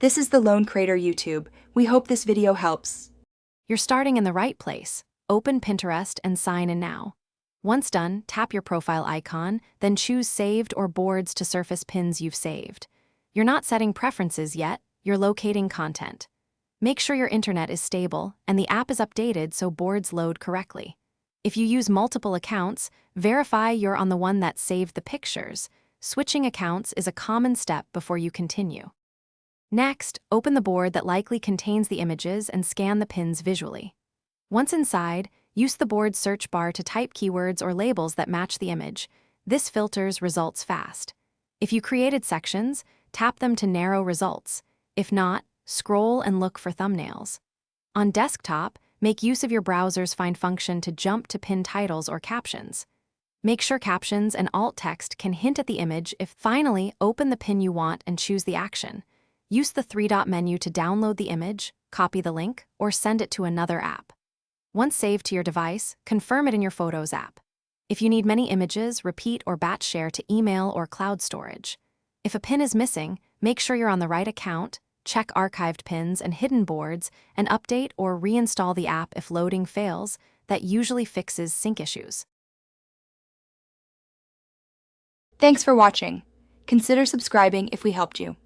This is the Lone Crater YouTube. We hope this video helps. You're starting in the right place. Open Pinterest and sign in now. Once done, tap your profile icon, then choose Saved or Boards to surface pins you've saved. You're not setting preferences yet, you're locating content. Make sure your internet is stable and the app is updated so boards load correctly. If you use multiple accounts, verify you're on the one that saved the pictures. Switching accounts is a common step before you continue. Next, open the board that likely contains the images and scan the pins visually. Once inside, use the board's search bar to type keywords or labels that match the image. This filters results fast. If you created sections, tap them to narrow results. If not, scroll and look for thumbnails. On desktop, make use of your browser's find function to jump to pin titles or captions. Make sure captions and alt text can hint at the image. Finally, open the pin you want and choose the action. Use the three-dot menu to download the image, copy the link, or send it to another app. Once saved to your device, confirm it in your Photos app. If you need many images, repeat or batch share to email or cloud storage. If a pin is missing, make sure you're on the right account, check archived pins and hidden boards, and update or reinstall the app if loading fails. That usually fixes sync issues. Thanks for watching. Consider subscribing if we helped you.